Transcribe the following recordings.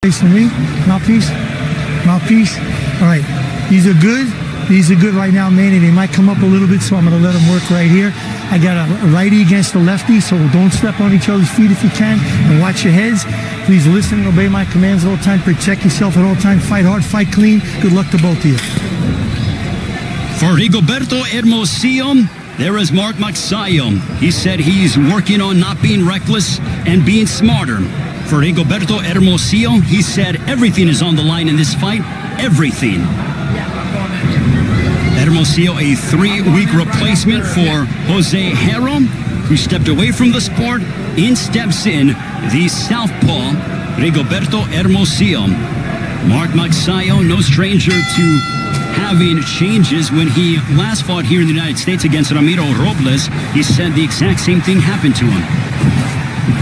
Face to me, mouthpiece. All right, these are good right now, Manny. They might come up a little bit, so I'm going to let them work right here. I got a righty against a lefty, so don't step on each other's feet if you can, and watch your heads. Please listen and obey my commands at all time. Protect yourself at all time. Fight hard, fight clean. Good luck to both of you. For Rigoberto Hermosillo, there is Mark Magsayo. He said he's working on not being reckless and being smarter. For Rigoberto Hermosillo, he said everything is on the line in this fight. Everything. Hermosillo, a 3-week replacement for Jose Herro, who stepped away from the sport. In steps in the southpaw, Rigoberto Hermosillo. Mark Magsayo, no stranger to having changes. When he last fought here in the United States against Ramiro Robles, he said the exact same thing happened to him.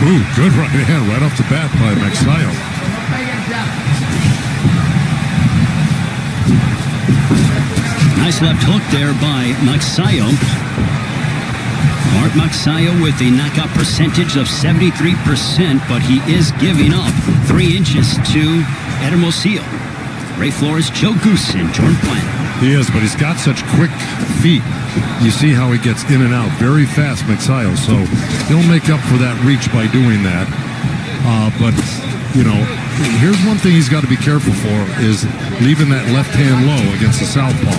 Ooh, good right hand right off the bat by Magsayo. Nice left hook there by Magsayo. Mark Magsayo with a knockout percentage of 73%, but he is giving up 3 inches to Hermosillo. Ray Flores, Joe Goosen, Jordan Plant. He is, but he's got such quick feet. You see how he gets in and out very fast, Magsayo. So he'll make up for that reach by doing that. But, you know, here's one thing he's got to be careful for is leaving that left hand low against the southpaw.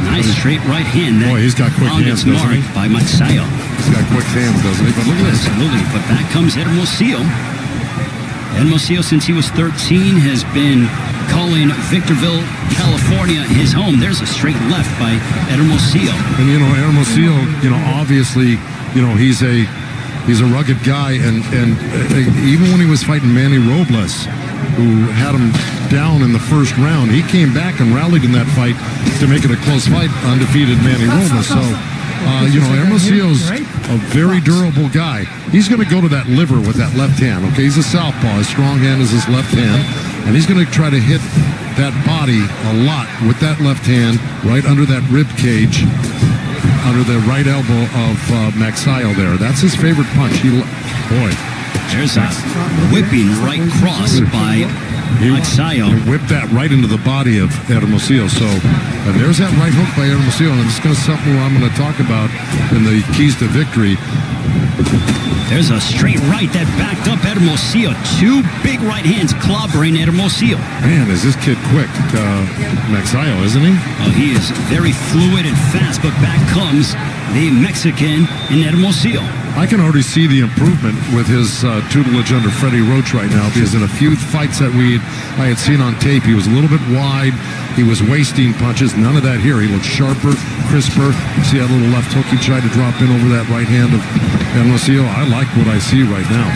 Nice straight right hand. Boy, he's got quick hands, doesn't he? By Magsayo. He's got quick hands, doesn't he? But look at this. Absolutely. But back comes Hermosillo. Hermosillo, since he was 13, has been calling Victorville, California, his home. There's a straight left by Hermosillo. And, you know, Hermosillo, you know, obviously, you know, he's a rugged guy. And even when he was fighting Manny Robles, who had him down in the first round, he came back and rallied in that fight to make it a close fight, undefeated Manny Robles. So, you know, Hermosillo's a very durable guy. He's going to go to that liver with that left hand, okay? He's a southpaw. His strong hand is his left hand. And he's going to try to hit that body a lot with that left hand right under that rib cage, under the right elbow of Magsayo there. That's his favorite punch. Boy. There's a whipping right cross by Magsayo. He whipped that right into the body of Hermosillo. So, and there's that right hook by Hermosillo. And it's going to something I'm going to talk about in the keys to victory. There's a straight right that backed up Hermosillo. 2 big right hands clobbering Hermosillo. Man, is this kid quick, Magsayo, isn't he? Oh, he is very fluid and fast, but back comes the Mexican in Hermosillo. I can already see the improvement with his tutelage under Freddie Roach right now, because in a few fights that I had seen on tape, he was a little bit wide. He was wasting punches. None of that here. He looked sharper, crisper. See that little left hook he tried to drop in over that right hand of Hermosillo? I like what I see right now.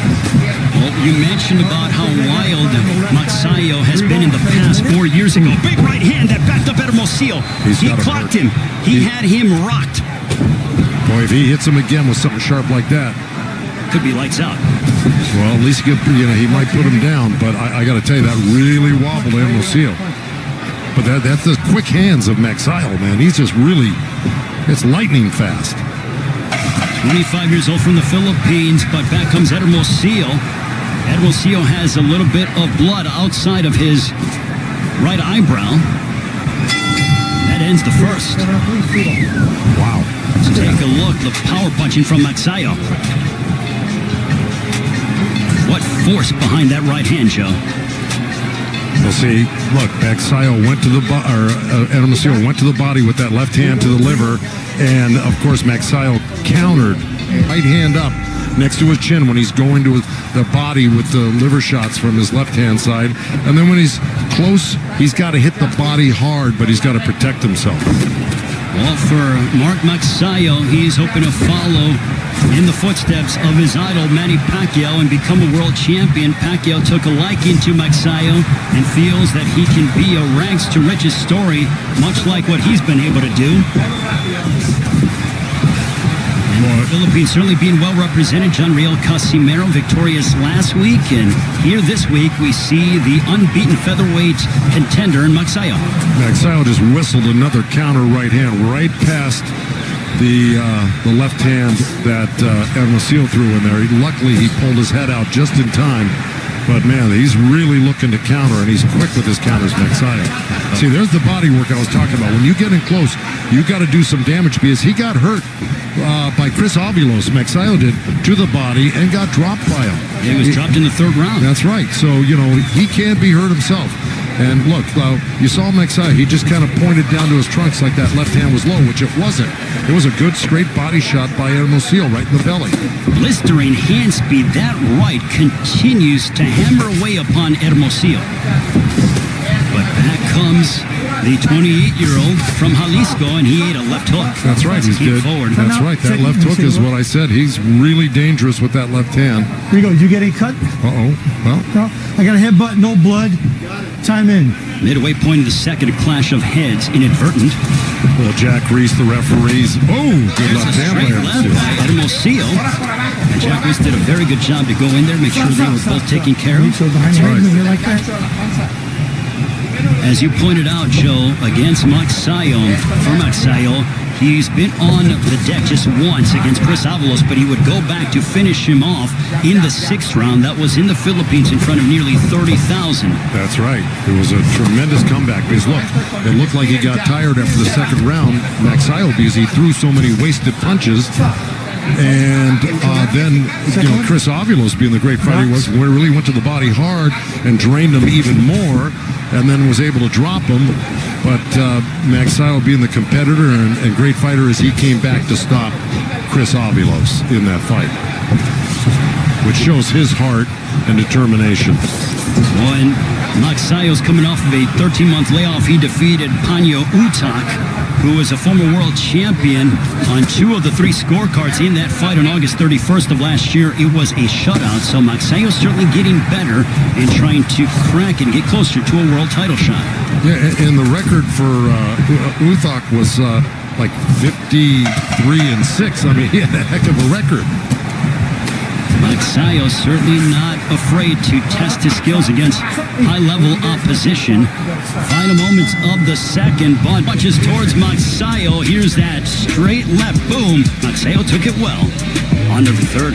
Well, you mentioned about how wild Magsayo has been in the past 4 years ago. Big right hand that backed up Hermosillo. He clocked him. He had him rocked. Boy, if he hits him again with something sharp like that, could be lights out. Well, at least he might put him down. But I got to tell you, that really wobbled Hermosillo. But that's the quick hands of Magsayo, man. He's just really, it's lightning fast. 25 years old from the Philippines, but back comes Hermosillo. Hermosillo has a little bit of blood outside of his right eyebrow. That ends the first. Wow. So take a look, the power punching from Magsayo. What force behind that right hand, Joe? We'll see. Look, Magsayo went to the Hermosillo went to the body with that left hand to the liver, and of course Magsayo countered, right hand up next to his chin when he's going to the body with the liver shots from his left hand side, and then when he's close, he's got to hit the body hard, but he's got to protect himself. Well, for Mark Magsayo, he's hoping to follow in the footsteps of his idol, Manny Pacquiao, and become a world champion. Pacquiao took a liking to Magsayo and feels that he can be a rags to riches story, much like what he's been able to do. And the Philippines certainly being well represented. John Riel Casimero victorious last week, and here this week we see the unbeaten featherweight contender in Magsayo. Magsayo just whistled another counter right hand right past the left hand that Hermosillo threw in there. Luckily, he pulled his head out just in time But, man, he's really looking to counter, and he's quick with his counters, Magsayo. See, there's the body work I was talking about. When you get in close, you got to do some damage because he got hurt by Chris Avilos. Magsayo did to the body and got dropped by him. He was dropped in the third round. That's right. So, he can't be hurt himself. And look, you saw Magsayo. He just kind of pointed down to his trunks like that left hand was low, which it wasn't. It was a good straight body shot by Hermosillo right in the belly. Blistering hand speed. That right continues to hammer away upon Hermosillo. But back comes the 28-year-old from Jalisco, and he ate a left hook. That's right. He's good. Forward. That's right. That left hook is what I said. He's really dangerous with that left hand. Here you go. Did you get a cut? Uh-oh. Well, No. I got a headbutt, no blood. Time in. Midway point of the second, a clash of heads, inadvertent. well, Jack Reese, the referees. Oh, good left hand Straight by left by Hermosillo. And Jack Reese did a very good job to go in there, make sure they were both taken care of. So behind your head when you're like that. As you pointed out, Joe, against Magsayo, for Magsayo, he's been on the deck just once against Chris Avalos, but he would go back to finish him off in the sixth round. That was in the Philippines in front of nearly 30,000. That's right. It was a tremendous comeback because, look, it looked like he got tired after the second round, Magsayo, because he threw so many wasted punches. And then, Chris Avilos, being the great fighter he was, really went to the body hard and drained him even more, and then was able to drop him. But Magsayo, being the competitor and great fighter as he came back to stop Chris Avilos in that fight, which shows his heart and determination. When Magsayo's coming off of a 13-month layoff, he defeated Panyo Utak, who was a former world champion, on 2 of the 3 scorecards in that fight on August 31st of last year. It was a shutout, so Magsayo's certainly getting better and trying to crack and get closer to a world title shot. Yeah, and the record for Uthak was like 53-6. I mean, he had a heck of a record. Magsayo certainly not afraid to test his skills against high-level opposition. Final moments of the second, but punches towards Magsayo. Here's that straight left, boom. Magsayo took it well. On to the third.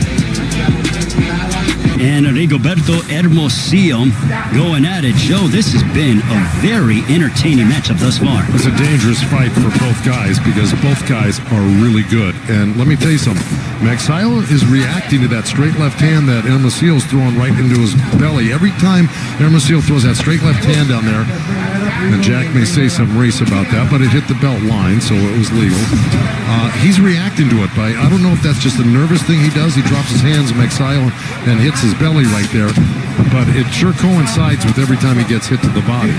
And Rigoberto Hermosillo going at it. Joe, this has been a very entertaining matchup thus far. It's a dangerous fight for both guys because both guys are really good. And let me tell you something. Magsayo is reacting to that straight left hand that Hermosillo's throwing right into his belly. Every time Hermosillo throws that straight left hand down there, and Jack may say some race about that, but it hit the belt line, so it was legal. He's reacting to it by, I don't know if that's just a nervous thing he does. He drops his hands, Magsayo, and hits his belly right there. But it sure coincides with every time he gets hit to the body.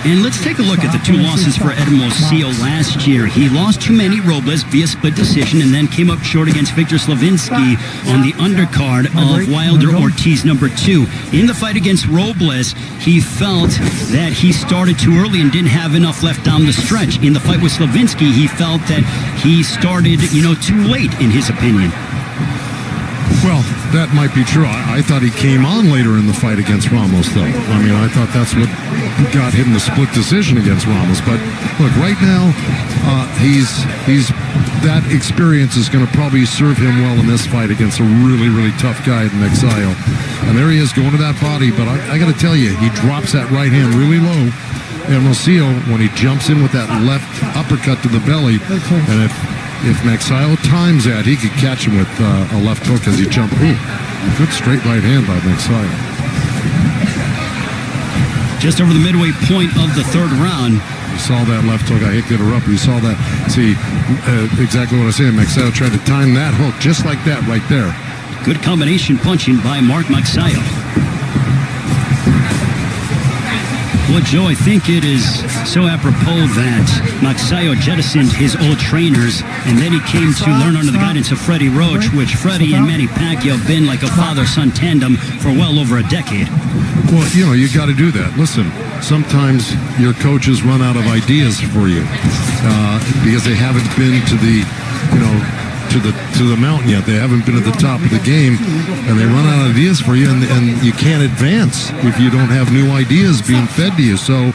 And let's take a look at the 2 losses for Hermosillo last year. He lost to Manny Robles via split decision and then came up short against Victor Slavinsky on the undercard of Wilder Ortiz number 2. In the fight against Robles, he felt that he started too early and didn't have enough left down the stretch. In the fight with Slavinsky, he felt that he started, too late, in his opinion. Well, that might be true. I thought he came on later in the fight against Ramos, though. I mean, I thought that's what got him the split decision against Ramos. But look, right now, he's that experience is going to probably serve him well in this fight against a really, really tough guy in Magsayo. And there he is going to that body. But I got to tell you, he drops that right hand really low. And Hermosillo, when he jumps in with that left uppercut to the belly, and if Magsayo times that, he could catch him with a left hook as he jumped. Ooh, good straight right hand by Magsayo. Just over the midway point of the third round. You saw that left hook. I hate to interrupt. You saw that. See, exactly what I said. Magsayo tried to time that hook just like that right there. Good combination punching by Mark Magsayo. Well, Joe, I think it is so apropos that Magsayo jettisoned his old trainers, and then he came to learn under the guidance of Freddie Roach, which Freddie and Manny Pacquiao have been like a father-son tandem for well over a decade. Well, you got to do that. Listen, sometimes your coaches run out of ideas for you because they haven't been to the, to the mountain yet. They haven't been at the top of the game, and they run out of ideas for you, and you can't advance if you don't have new ideas being fed to you. So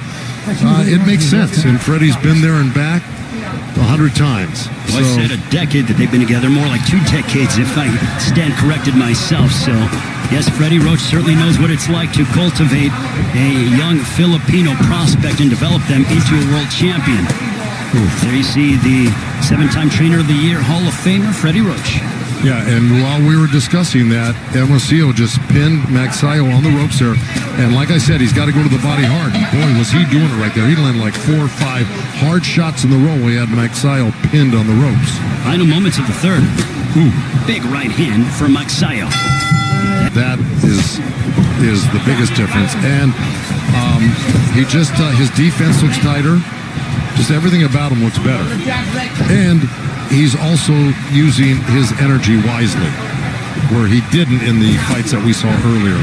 it makes sense, and Freddie's been there and back. 100 times. Well, I said a decade that they've been together, more like 2 decades if I stand corrected myself. So, yes, Freddie Roach certainly knows what it's like to cultivate a young Filipino prospect and develop them into a world champion. There you see the 7-time Trainer of the Year Hall of Famer, Freddie Roach. Yeah, and while we were discussing that, Hermosillo just pinned Magsayo on the ropes there. And like I said, he's got to go to the body hard. Boy, was he doing it right there. He landed like 4 or 5 hard shots in the row. We had Magsayo pinned on the ropes. Final moments of the third. Big right hand for Magsayo. That is the biggest difference. And he just, his defense looks tighter. Just everything about him looks better. And he's also using his energy wisely, where he didn't in the fights that we saw earlier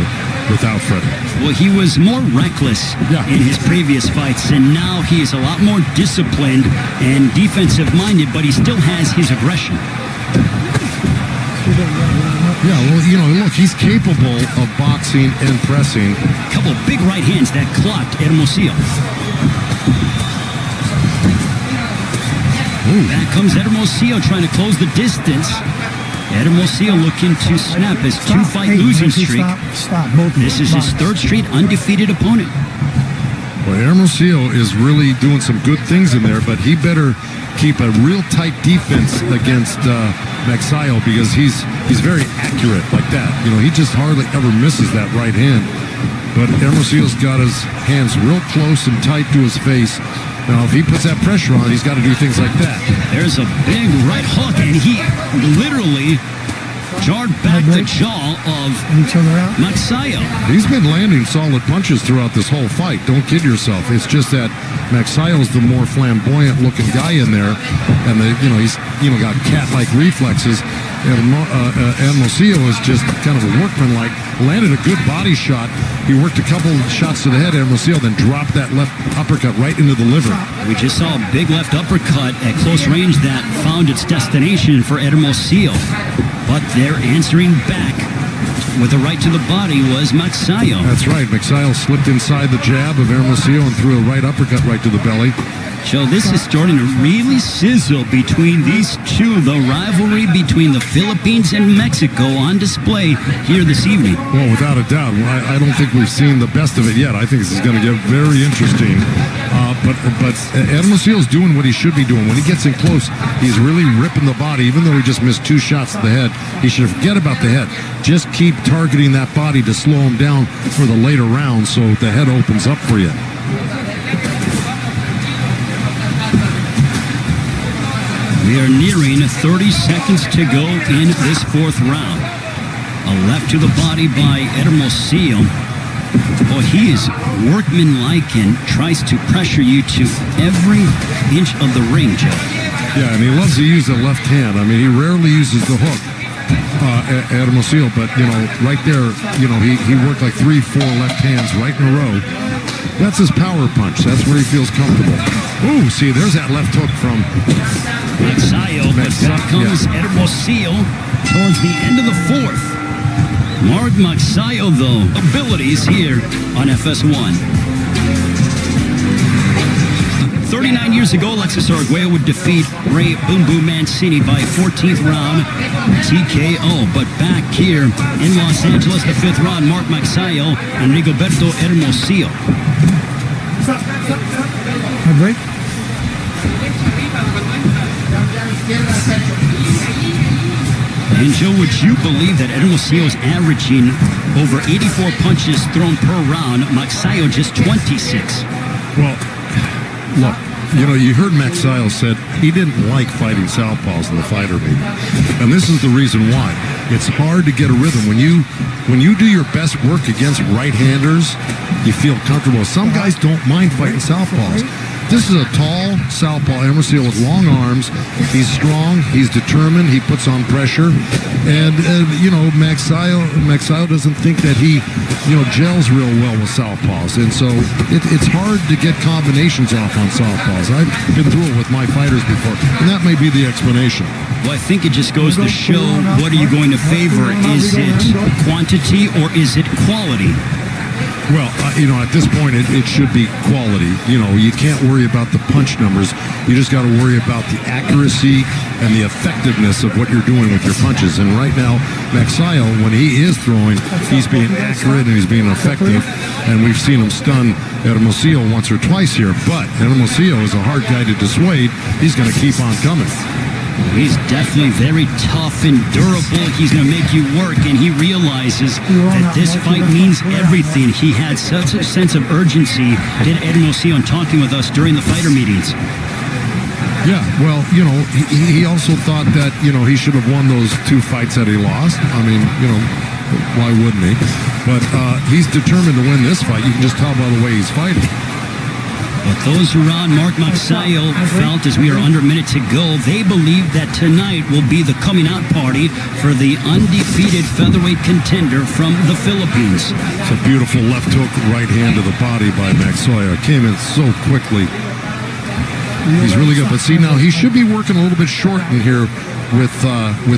without Freddie. Well, he was more reckless in his previous fights, and now he is a lot more disciplined and defensive-minded, but he still has his aggression. Yeah, well, you know, look, he's capable of boxing and pressing. A couple big right hands that clocked Hermosillo. Back comes Hermosillo trying to close the distance. Hermosillo looking to snap his 2-fight losing streak. Stop. This is his 3rd straight undefeated opponent. Well, Hermosillo is really doing some good things in there, but he better keep a real tight defense against Magsayo, because he's very accurate like that. You know, he just hardly ever misses that right hand. But Hermosillo's got his hands real close and tight to his face. Now, if he puts that pressure on, he's got to do things like that. There's a big right hook, and he literally jarred back the jaw of Magsayo. He's been landing solid punches throughout this whole fight. Don't kid yourself. It's just that Magsayo's the more flamboyant-looking guy in there, and he's got cat-like reflexes. And Hermosillo is just kind of a workman-like. Landed a good body shot. He worked a couple shots to the head, Hermosillo, then dropped that left uppercut right into the liver. We just saw a big left uppercut at close range that found its destination for Hermosillo. But they're answering back with a right to the body was Magsayo. That's right. Magsayo slipped inside the jab of Hermosillo and threw a right uppercut right to the belly. Joe, this is starting to really sizzle between these two. The rivalry between the Philippines and Mexico on display here this evening. Well, without a doubt. I don't think we've seen the best of it yet. I think this is going to get very interesting. But Hermosillo's doing what he should be doing. When he gets in close, he's really ripping the body. Even though he just missed 2 shots to the head, he should forget about the head. Just keep targeting that body to slow him down for the later rounds so the head opens up for you. We are nearing 30 seconds to go in this 4th round. A left to the body by Hermosillo. Boy, he is workmanlike and tries to pressure you to every inch of the ring, Joe. Yeah, and he loves to use the left hand. I mean, he rarely uses the hook, Hermosillo, but, right there, he worked like 3-4 left hands right in a row. That's his power punch. That's where he feels comfortable. Ooh, see, there's that left hook from Magsayo, but back comes Hermosillo towards the end of the 4th. Mark Magsayo, though, abilities here on FS1. 39 years ago, Alexis Arguello would defeat Ray Boom Boom Mancini by 14th round TKO. But back here in Los Angeles, the 5th round, Mark Magsayo and Rigoberto Hermosillo. Break. And Joe, would you believe that Hermosillo's averaging over 84 punches thrown per round? Magsayo just 26. Well, look, you heard Magsayo said he didn't like fighting southpaws in the fighter meeting. And this is the reason why. It's hard to get a rhythm. When you do your best work against right-handers, you feel comfortable. Some guys don't mind fighting southpaws. This is a tall southpaw, Hermosillo, with long arms. He's strong. He's determined. He puts on pressure. And, Magsayo doesn't think that he, gels real well with southpaws. And so it's hard to get combinations off on southpaws. I've been through it with my fighters before, and that may be the explanation. Well, I think it just goes to show, what are you going to favor? Is it quantity or is it quality? Well, at this point, it should be quality. You can't worry about the punch numbers. You just got to worry about the accuracy and the effectiveness of what you're doing with your punches. And right now, Magsayo, when he is throwing, he's being accurate and he's being effective. And we've seen him stun Hermosillo once or twice here. But Hermosillo is a hard guy to dissuade. He's going to keep on coming. He's definitely very tough and durable. He's going to make you work, and he realizes that this fight means everything. He had such a sense of urgency, did Hermosillo, in talking with us during the fighter meetings. Yeah, well, he also thought that, he should have won those 2 fights that he lost. I mean, why wouldn't he? But he's determined to win this fight. You can just tell by the way he's fighting. But those around Mark Magsayo felt, as we are under a minute to go, they believe that tonight will be the coming out party for the undefeated featherweight contender from the Philippines. It's a beautiful left hook, right hand to the body by Magsayo. Came in so quickly. He's really good. But see, now he should be working a little bit short in here with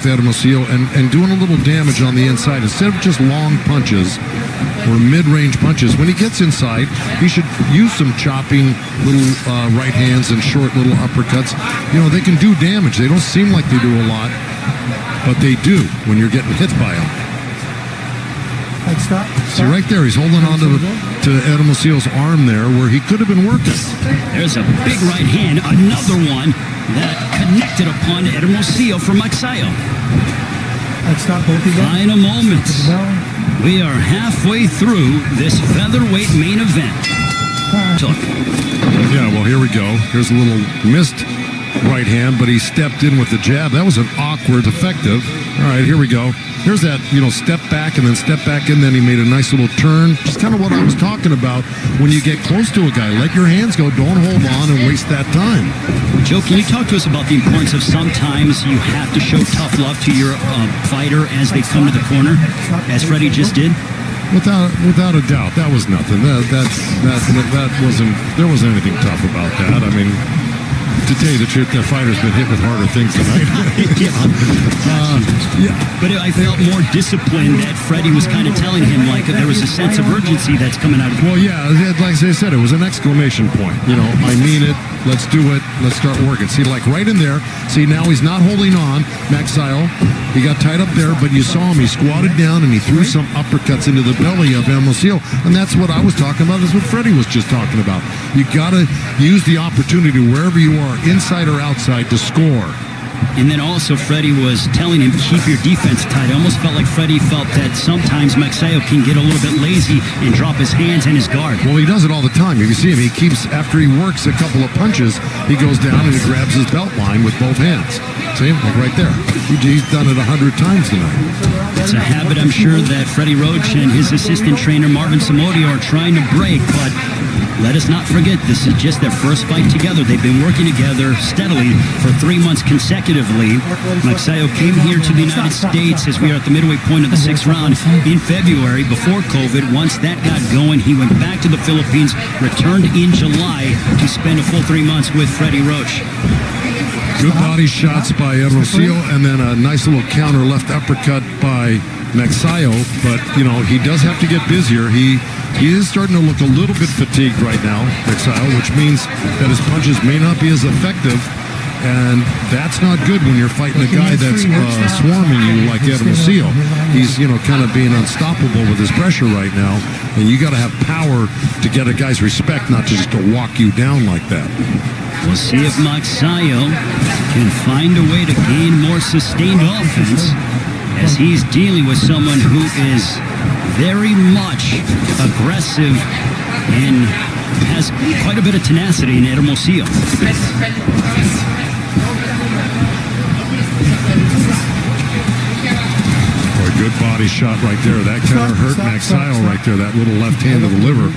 Hermosillo and doing a little damage on the inside instead of just long punches or mid-range punches. When he gets inside, he should use some chopping little right hands and short little uppercuts. They can do damage. They don't seem like they do a lot, but they do when you're getting hit by them. Stop. See, right there, he's holding on to Hermosillo's arm there where he could have been working. There's a big right hand, another one that connected upon Hermosillo for Magsayo. Stop both of them. Final moments. We are halfway through this featherweight main event. Yeah, well, here we go. Here's a little missed right hand, but he stepped in with the jab. That was an awkward, effective. All right, here we go. Here's that, step back and then step back, and then he made a nice little turn. Just kind of what I was talking about when you get close to a guy. Let your hands go. Don't hold on and waste that time. Joe, can you talk to us about the importance of sometimes you have to show tough love to your fighter as they come to the corner, as Freddie just did? Without a doubt, that was nothing. That wasn't. There wasn't anything tough about that. I mean, to tell you the truth, the fighter's been hit with harder things tonight. Yeah. But I felt more disciplined that Freddie was kind of telling him, like, there was a sense of urgency that's coming out of him. Well, yeah, like I said, it was an exclamation point. I mean it. Let's do it. Let's start working. See, like right in there. See, now he's not holding on. Magsayo, he got tied up there, but you saw him. He squatted down and he threw some uppercuts into the belly of Hermosillo. And that's what I was talking about. That's what Freddie was just talking about. You got to use the opportunity wherever you are, inside or outside, to score. And then also Freddie was telling him, keep your defense tight. I almost felt like Freddie felt that sometimes Magsayo can get a little bit lazy and drop his hands and his guard. Well, he does it all the time. If you see him, he keeps, after he works a couple of punches, he goes down and he grabs his belt line with both hands. See him? Like right there. He's done it 100 times tonight. It's a habit I'm sure that Freddie Roach and his assistant trainer Marvin Samodio are trying to break, but let us not forget, this is just their first fight together. They've been working together steadily for 3 months consecutively. Magsayo came here to the United States as we are at the midway point of the 6th round in February before COVID. Once that got going, he went back to the Philippines, returned in July to spend a full 3 months with Freddie Roach. Good body shots by Hermosillo, and then a nice little counter left uppercut by Magsayo. But, he does have to get busier. He is starting to look a little bit fatigued right now, Magsayo, which means that his punches may not be as effective. And that's not good when you're fighting a guy that's swarming you like Hermosillo. He's, kind of being unstoppable with his pressure right now. And you got to have power to get a guy's respect, not just to walk you down like that. We'll see if Magsayo can find a way to gain more sustained offense as he's dealing with someone who is very much aggressive and has quite a bit of tenacity in Hermosillo. Good body shot right there. That kind of hurt Magsayo right there, that little left hand to the liver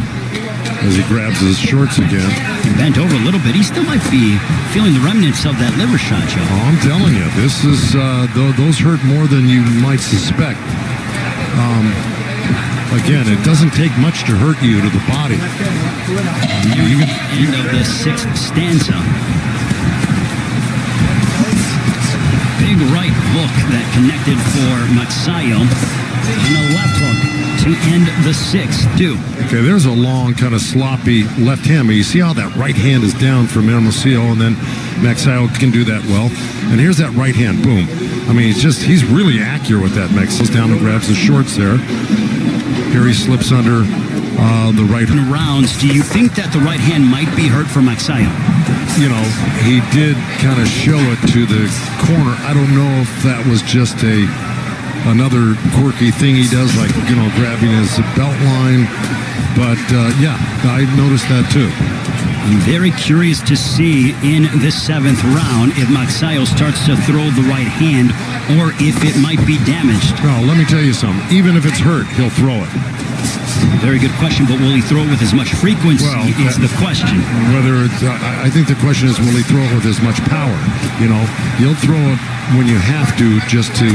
as he grabs his shorts again. He bent over a little bit. He still might be feeling the remnants of that liver shot, Joe. Oh, I'm telling you, this is, those hurt more than you might suspect. Again, it doesn't take much to hurt you to the body. End of the 6th stanza. Big right hook that connected for Magsayo. And a left hook to to end the 6th. Okay, there's a long, kind of sloppy left hand, but you see how that right hand is down from Hermosillo, and then Magsayo can do that well. And here's that right hand, boom. I mean, he's really accurate with that. Magsayo's down and grabs the shorts there. Here he slips under the right. Rounds, do you think that the right hand might be hurt for Magsayo? You know, he did kind of show it to the corner. I don't know if that was just another quirky thing he does, like, you know, grabbing his belt line. But, yeah, I noticed that too. I'm very curious to see in the 7th round if Magsayo starts to throw the right hand or if it might be damaged. Well, let me tell you something. Even if it's hurt, he'll throw it. Very good question, but will he throw it with as much frequency is the question. Whether it's, I think the question is, will he throw it with as much power? You know, he'll throw it when you have to, just to,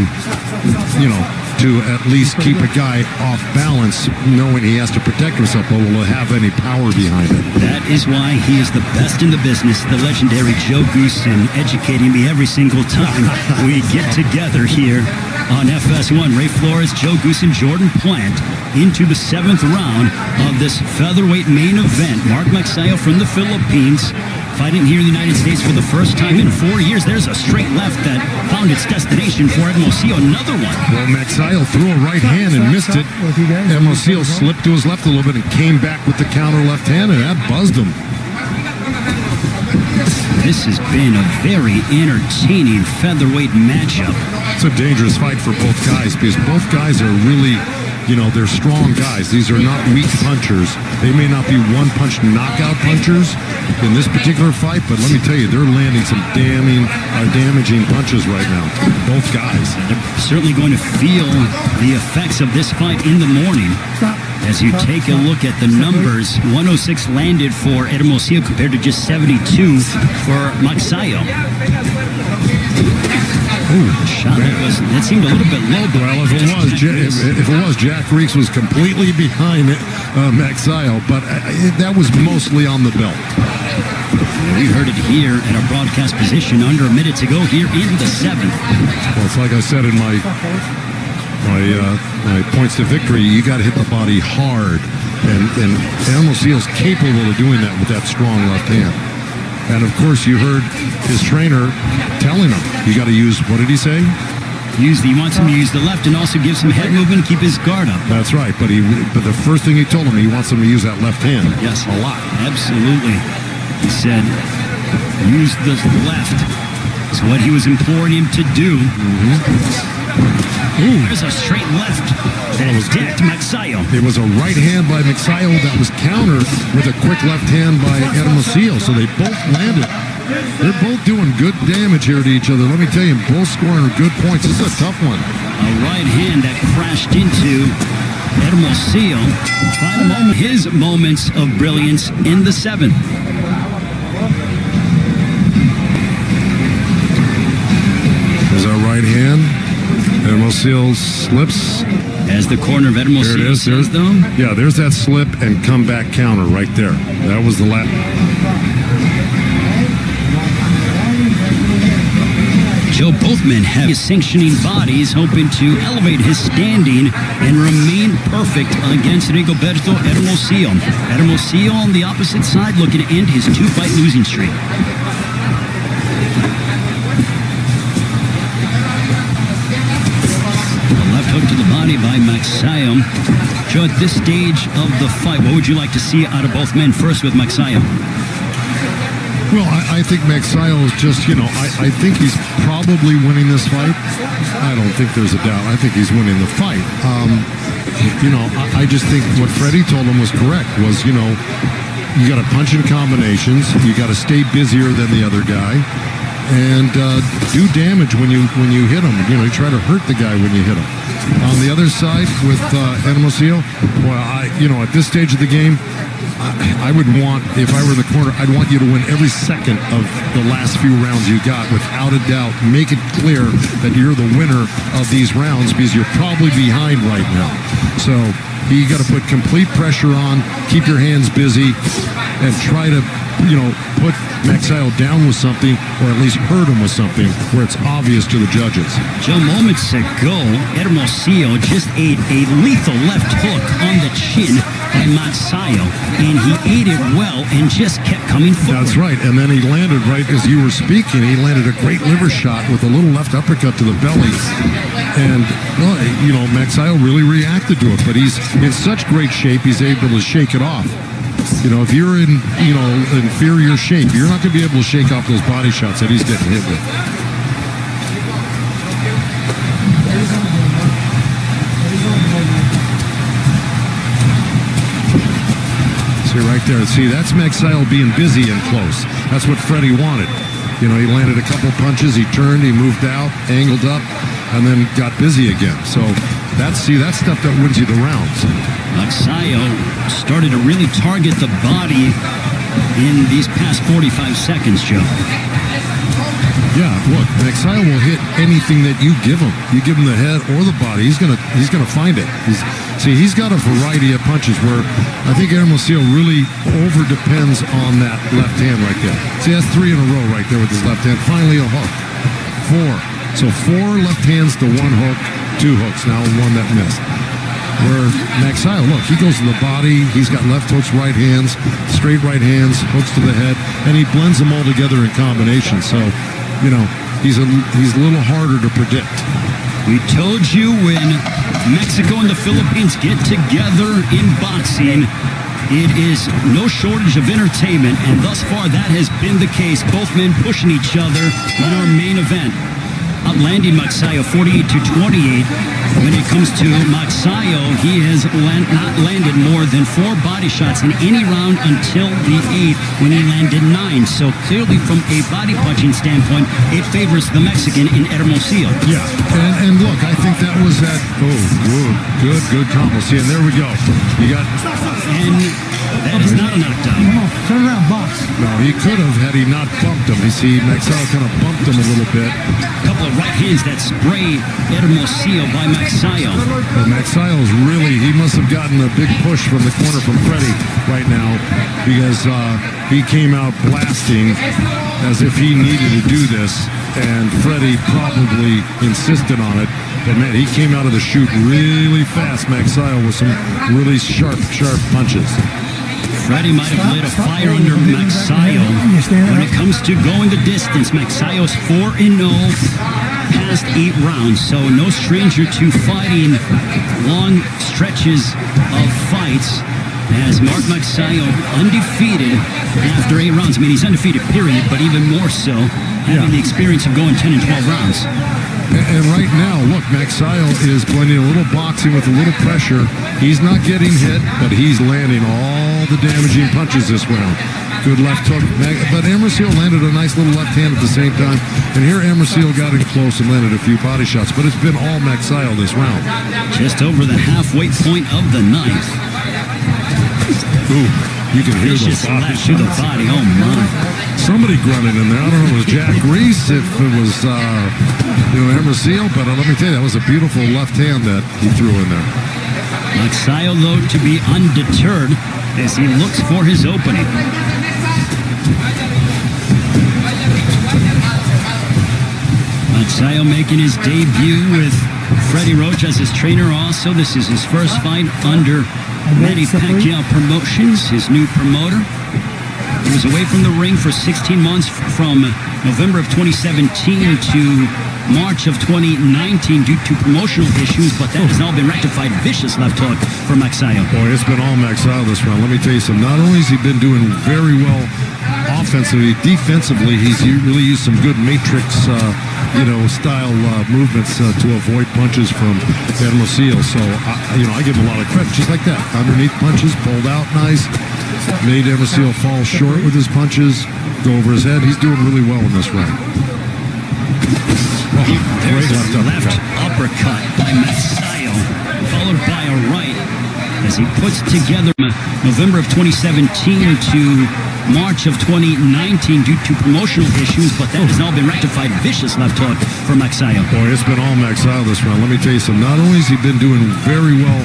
you know, to at least keep a guy off balance, knowing he has to protect himself, but will it have any power behind it? That is why he is the best in the business, the legendary Joe Goosen, educating me every single time we get together here on FS1. Ray Flores, Joe Goosen, Jordan Plant into the 7th round of this featherweight main event. Mark Magsayo from the Philippines, fighting here in the United States for the first time in 4 years. There's a straight left that found its destination for Hermosillo. Another one. Well, Magsayo threw a right hand and missed it. Hermosillo slipped to his left a little bit and came back with the counter left hand, and that buzzed him. This has been a very entertaining featherweight matchup. It's a dangerous fight for both guys because both guys are really, you know, they're strong guys. These are not weak punchers. They may not be one-punch knockout punchers in this particular fight, but let me tell you, they're landing some damaging punches right now. Both guys. They're certainly going to feel the effects of this fight in the morning. As you take a look at the numbers, 106 landed for Hermosillo compared to just 72 for Magsayo. Shot that seemed a little bit low. Well, if it was, Jack Reeks was completely behind Magsayo, but that was mostly on the belt. We heard it here at our broadcast position under a minute to go here in the 7th. Well, it's like I said in my points to victory, you got to hit the body hard, and Hermosillo's capable of doing that with that strong left hand. And of course, you heard his trainer telling him, you got to use, what did he say? He wants him to use the left and also give some head movement and keep his guard up. That's right, but the first thing he told him, he wants him to use that left hand. Yes, a lot. Absolutely. He said, use the left. It's what he was imploring him to do. There's a straight left that decked Magsayo. It was a right hand by Magsayo that was countered with a quick left hand by Hermosillo, so they both landed. They're both doing good damage here to each other. Let me tell you, both scoring good points. This is a tough one. A right hand that crashed into Hermosillo. His moments of brilliance in the 7th. There's our right hand. Hermosillo slips. As the corner of Hermosillo says, though. Yeah, there's that slip and comeback counter right there. That was the last. Joe, both men have his sanctioning bodies, hoping to elevate his standing and remain perfect against Rigoberto Hermosillo. Hermosillo on the opposite side, looking to end his 2-fight losing streak. Hook to the body by Magsayo. Joe, at this stage of the fight, what would you like to see out of both men? First with Magsayo. Well, I think Magsayo is just, you know, I think he's probably winning this fight. I don't think there's a doubt. I think he's winning the fight. You know, I just think what Freddie told him was correct, was, you know, you got to punch in combinations. You got to stay busier than the other guy. And do damage when you hit him. You know, you try to hurt the guy when you hit him. On the other side with Hermosillo, well, at this stage of the game, I would want, if I were in the corner, I'd want you to win every second of the last few rounds you got, without a doubt. Make it clear that you're the winner of these rounds because you're probably behind right now. So you got to put complete pressure on, keep your hands busy, and try to, put Magsayo down with something, or at least hurt him with something where it's obvious to the judges. Joe, moments ago, Hermosillo just ate a lethal left hook on the chin by Magsayo, and he ate it well and just kept coming forward. That's right, and then he landed right as you were speaking. He landed a great liver shot with a little left uppercut to the belly, and Magsayo really reacted to it. But he's in such great shape, he's able to shake it off. If you're in inferior shape, you're not going to be able to shake off those body shots that he's getting hit with. See right there. See, that's Magsayo being busy and close. That's what Freddie wanted. He landed a couple punches. He turned. He moved out, angled up, and then got busy again. So that's stuff that wins you the rounds. Magsayo started to really target the body in these past 45 seconds, Joe. Yeah, look, Magsayo will hit anything that you give him. You give him the head or the body, he's gonna find it. He's got a variety of punches where I think Hermosillo really over depends on that left hand right there. See, that's 3 in a row right there with his left hand. Finally a hook. 4. So 4 left hands to 1 hook, 2 hooks now, 1 that missed. Where Magsayo, look, he goes to the body, he's got left hooks, right hands, straight right hands, hooks to the head, and he blends them all together in combination. So, he's a little harder to predict. We told you when Mexico and the Philippines get together in boxing, it is no shortage of entertainment, and thus far that has been the case. Both men pushing each other in our main event. Outlanding Magsayo 48-28. When it comes to Magsayo, he has not landed more than 4 body shots in any round until the 8th, when he landed 9. So clearly, from a body punching standpoint, it favors the Mexican in Hermosillo. Yeah, and look, I think that was that. Oh, good combo. See, and there we go. You got, and that is not a knockdown. Come on, turn around, box. No, he could have had he not bumped him. You see, Magsayo kind of bumped him a little bit. A couple of right hands that spray Hermosillo by Magsayo. Well, Magsayo's he must have gotten a big push from the corner from Freddie right now, because he came out blasting as if he needed to do this, and Freddie probably insisted on it. But man, he came out of the chute really fast, Magsayo, with some really sharp punches. Freddie might have lit a fire under Magsayo. When it comes to going the distance, Magsayo's 4-0 past 8 rounds, so no stranger to fighting long stretches of fights. As Mark Magsayo undefeated after 8 rounds. I mean, he's undefeated, period, but even more so having the experience of going 10 and 12 rounds. And right now, look, Magsayo is blending a little boxing with a little pressure. He's not getting hit, but he's landing all the damaging punches this round. Good left hook. But Hermosillo landed a nice little left hand at the same time. And here Hermosillo got in close and landed a few body shots. But it's been all Magsayo this round. Just over the halfway point of the 9th. Ooh, you can hear Vicious those left to the body. Oh, my. Somebody grunting in there. I don't know if it was Jack Reese, if it was Hermosillo, but let me tell you, that was a beautiful left hand that he threw in there. Magsayo, though, to be undeterred as he looks for his opening. Magsayo making his debut with Freddie Roach as his trainer also. This is his first fight under Manny Pacquiao Promotions, his new promoter. He was away from the ring for 16 months from November of 2017 to March of 2019 due to promotional issues, but that has now been rectified. Vicious left hook for Magsayo. Boy, it's been all Magsayo this round. Let me tell you something. Not only has he been doing very well offensively, defensively, he's really used some good matrix style movements to avoid punches from Hermosillo. So, I give him a lot of credit. Just like that. Underneath punches, pulled out nice. Made Hermosillo fall short with his punches, go over his head. He's doing really well in this round. Oh, There's great a left uppercut by Magsayo, followed by a right as he puts together November of 2017 to March of 2019 due to promotional issues, but that has now been rectified. Vicious left hook for Magsayo. Boy, it's been all Magsayo this round. Let me tell you something. Not only has he been doing very well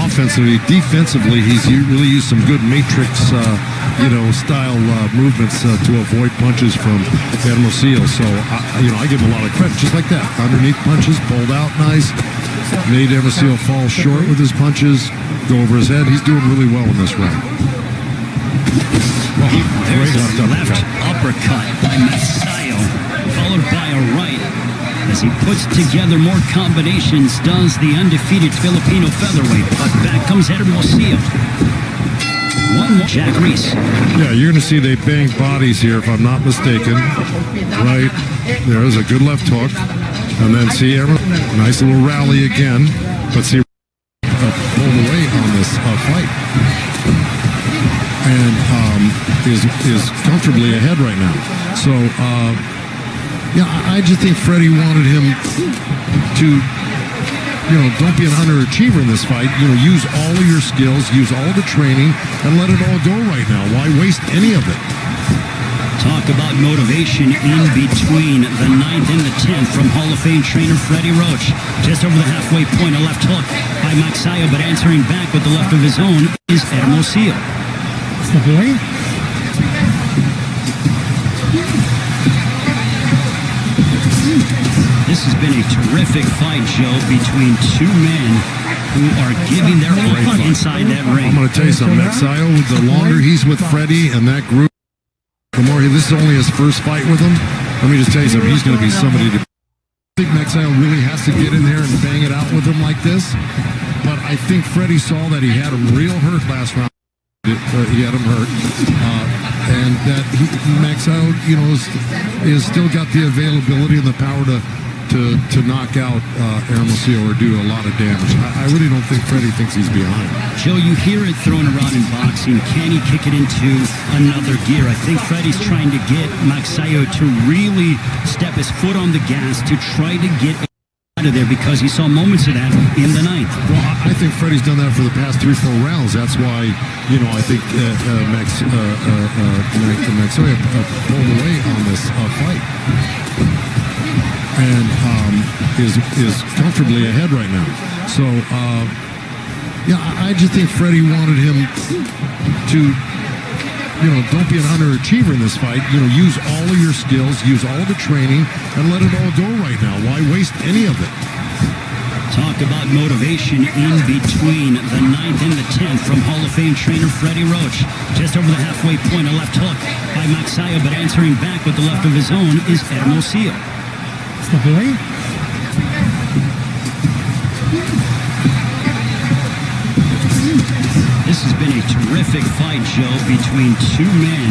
offensively, defensively, he's really used some good matrix, style movements to avoid punches from Hermosillo. So, I give him a lot of credit. Just like that. Underneath punches, pulled out nice. Made Hermosillo fall short with his punches, go over his head. He's doing really well in this round. Oh, There's great a left uppercut by Magsayo, followed by a right. As he puts together more combinations, does the undefeated Filipino featherweight. But back comes Hermosillo. One more. Jack Reese. Yeah, you're going to see they bang bodies here, if I'm not mistaken. Right. There's a good left hook. And then see, nice little rally again. But see, pulled away on this fight. And is comfortably ahead right now. So, I just think Freddie wanted him to, don't be an underachiever in this fight. Use all of your skills, use all the training, and let it all go right now. Why waste any of it? Talk about motivation in between the 9th and the 10th from Hall of Fame trainer Freddie Roach. Just over the halfway point, a left hook by Magsayo, but answering back with the left of his own is Hermosillo. The boy. This has been a terrific fight, Joe, between two men who are giving their all inside that ring. I'm going to tell you something. Magsayo, the longer he's with Freddie and that group, the more this is only his first fight with him. Let me just tell you something. He's going to be somebody to. I think Magsayo really has to get in there and bang it out with him like this. But I think Freddie saw that he had him real hurt last round. He had him hurt, and that Magsayo, is still got the availability and the power to knock out Hermosillo or do a lot of damage. I really don't think Freddie thinks he's behind. Joe, you hear it thrown around in boxing. Can he kick it into another gear? I think Freddie's trying to get Magsayo to really step his foot on the gas to try to get out of there, because he saw moments of that in the 9th. Well, I think Freddie's done that for the past 3-4 rounds. That's why, I think Magsayo pulled away on this fight. And is comfortably ahead right now. So, I just think Freddie wanted him to, don't be an underachiever in this fight. Use all of your skills, use all the training, and let it all go right now. Why waste any of it? Talk about motivation in between the 9th and the 10th from Hall of Fame trainer Freddie Roach. Just over the halfway point, a left hook by Magsayo, but answering back with the left of his own is Hermosillo. The boy. This has been a terrific fight, Joe, between two men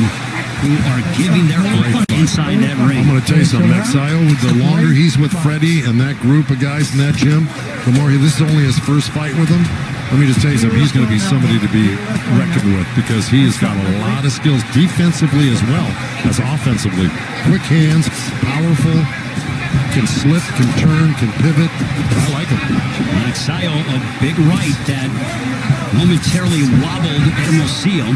who are giving their all inside that ring. I'm going to tell you something. Magsayo, the longer he's with Freddie and that group of guys in that gym, the more this is only his first fight with him. Let me just tell you something. He's going to be somebody to be reckoned with, because he has got a lot of skills defensively as well as offensively. Quick hands, powerful, can slip, can turn, can pivot. I like him. Magsayo, a big right that momentarily wobbled Hermosillo.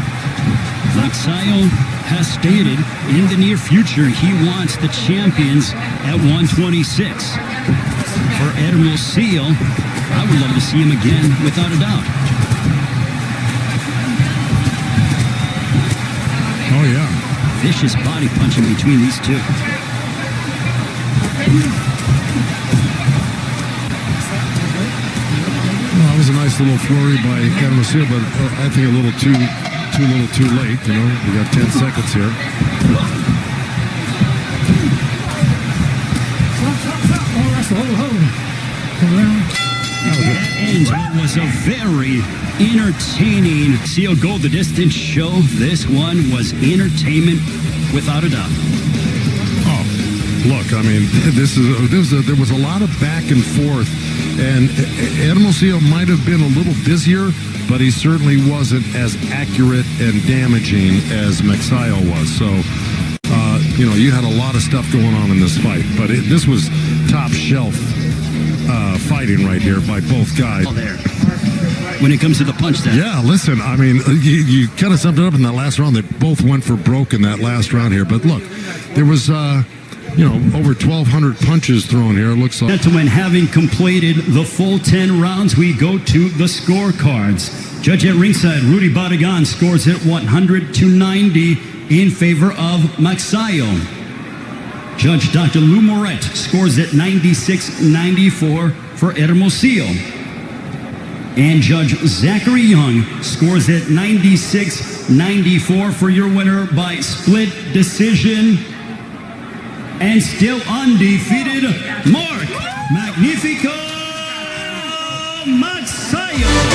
Magsayo has stated in the near future he wants the champions at 126. For Hermosillo, I would love to see him again, without a doubt. Oh, yeah. Vicious body punching between these two. Well, that was a nice little flurry by Hermosillo, but I think a little too late. We got 10 seconds here. That ends what was a very entertaining Seal Go the Distance show. This one was entertainment without a doubt. Oh, look, I mean, there was a lot of back and forth, and Hermosillo might have been a little busier, but he certainly wasn't as accurate and damaging as Magsayo was. So, you had a lot of stuff going on in this fight, but this was top shelf fighting right here by both guys. There. when it comes to the punch test. Yeah, listen, I mean, you kind of summed it up in that last round. They both went for broke in that last round here. But look, there was, over 1,200 punches thrown here, it looks like. Gentlemen, having completed the full 10 rounds, we go to the scorecards. Judge at ringside, Rudy Barragan scores at 100-90 in favor of Magsayo. Judge Dr. Lou Moret scores at 96-94 for Hermosillo. And Judge Zachary Young scores at 96-94 for your winner by split decision. And still undefeated, Mark Magnifico Magsayo.